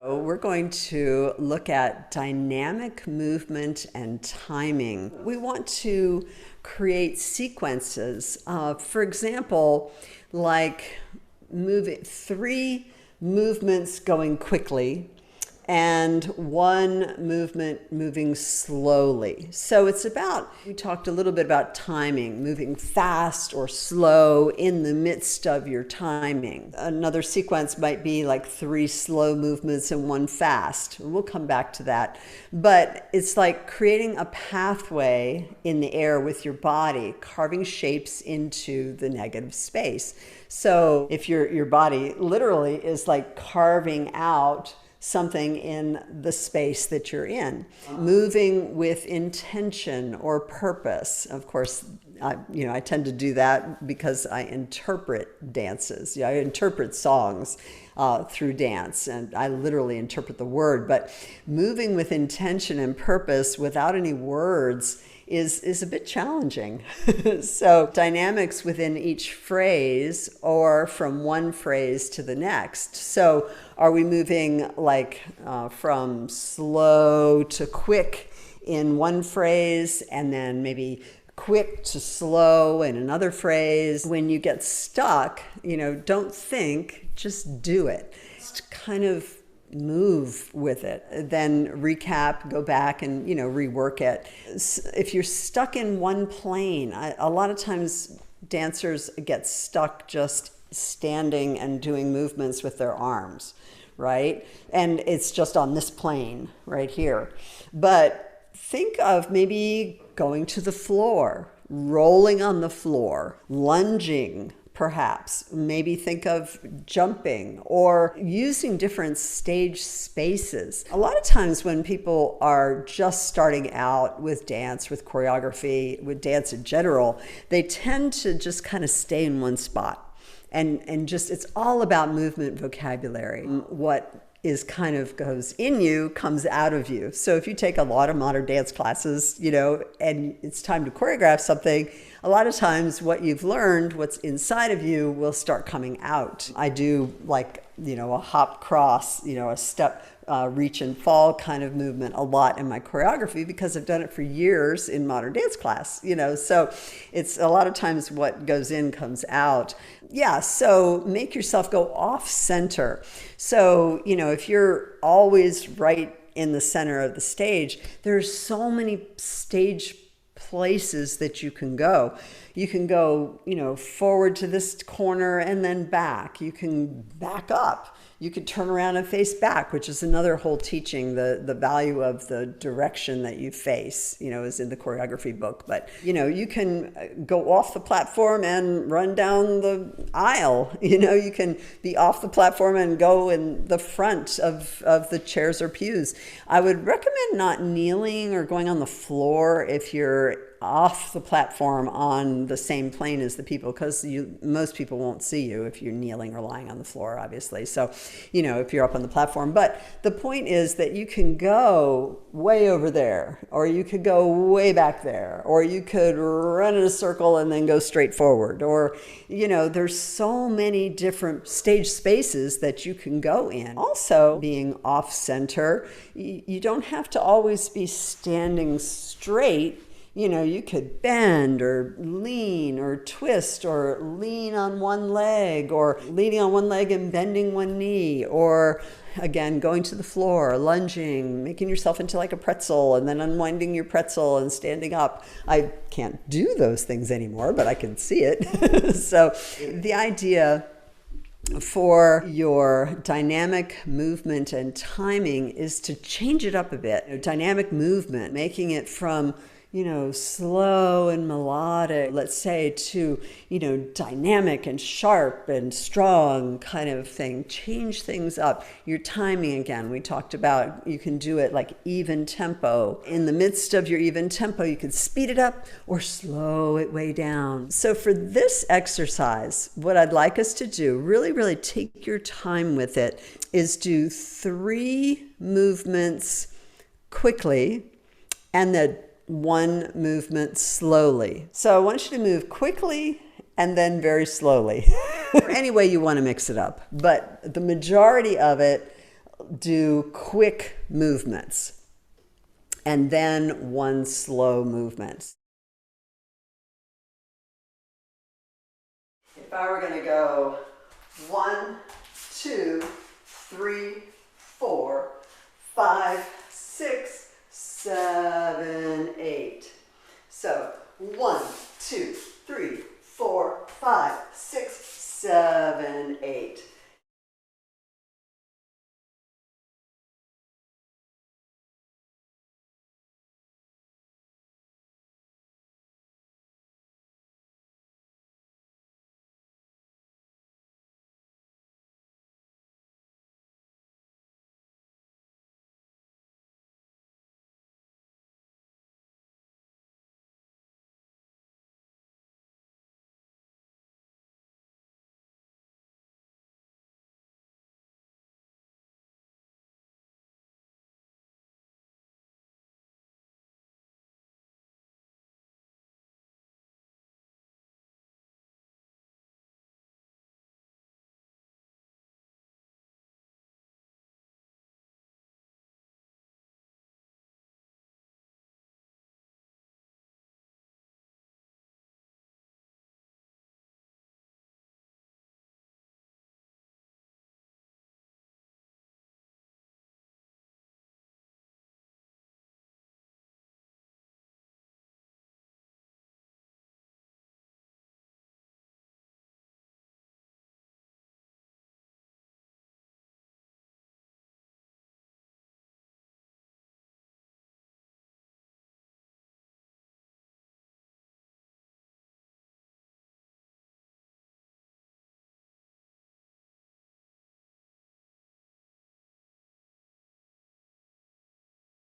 We're going to look at dynamic movement and timing. We want to create sequences. For example, like three movements going quickly and one movement moving slowly. So we talked a little bit about timing, moving fast or slow in the midst of your timing. Another sequence might be like three slow movements and one fast. We'll come back to that. But it's like creating a pathway in the air with your body, carving shapes into the negative space. So if your body literally is like carving out something in the space that you're in, moving with intention or purpose. Of course, I tend to do that because I interpret dances. I interpret songs through dance, and I literally interpret the word. But moving with intention and purpose without any words is a bit challenging. So dynamics within each phrase or from one phrase to the next. So are we moving like from slow to quick in one phrase and then maybe quick to slow in another phrase? When you get stuck, don't think, just do it. Just kind of move with it, then recap, go back and rework it. If you're stuck in one plane, a lot of times dancers get stuck just standing and doing movements with their arms, right? And it's just on this plane right here. But think of maybe going to the floor, rolling on the floor, lunging, perhaps. Maybe think of jumping or using different stage spaces. A lot of times when people are just starting out with dance, with choreography, with dance in general, they tend to just kind of stay in one spot. And just, it's all about movement vocabulary. What is kind of goes in you comes out of you. So if you take a lot of modern dance classes, and it's time to choreograph something, a lot of times what you've learned, what's inside of you will start coming out. I do like, a hop cross, a step, reach and fall kind of movement a lot in my choreography because I've done it for years in modern dance class, so it's a lot of times what goes in comes out. Yeah, so make yourself go off center. So, if you're always right in the center of the stage, there's so many stage places that you can go. You can go, forward to this corner and then back. You can back up. You could turn around and face back, which is another whole teaching. The value of the direction that you face, is in the choreography book. But, you can go off the platform and run down the aisle. You can be off the platform and go in the front of the chairs or pews. I would recommend not kneeling or going on the floor if you're off the platform on the same plane as the people, because most people won't see you if you're kneeling or lying on the floor, obviously. So, if you're up on the platform. But the point is that you can go way over there, or you could go way back there, or you could run in a circle and then go straight forward, or, there's so many different stage spaces that you can go in. Also, being off center, you don't have to always be standing straight. You could bend or lean or twist or lean on one leg, or leaning on one leg and bending one knee, or again, going to the floor, lunging, making yourself into like a pretzel and then unwinding your pretzel and standing up. I can't do those things anymore, but I can see it. So the idea for your dynamic movement and timing is to change it up a bit. Dynamic movement, making it from slow and melodic, let's say, to, dynamic and sharp and strong kind of thing. Change things up. Your timing, again, we talked about, you can do it like even tempo. In the midst of your even tempo, you can speed it up or slow it way down. So for this exercise, what I'd like us to do, really, really take your time with it, is do 3 movements quickly and then one movement slowly. So I want you to move quickly and then very slowly. Or any way you want to mix it up. But the majority of it, do quick movements and then one slow movement. If I were going to go 1, 2, 3, 4, 5, 6, 7, 8. So 1, 2, 3, 4, 5, 6, 7, 8.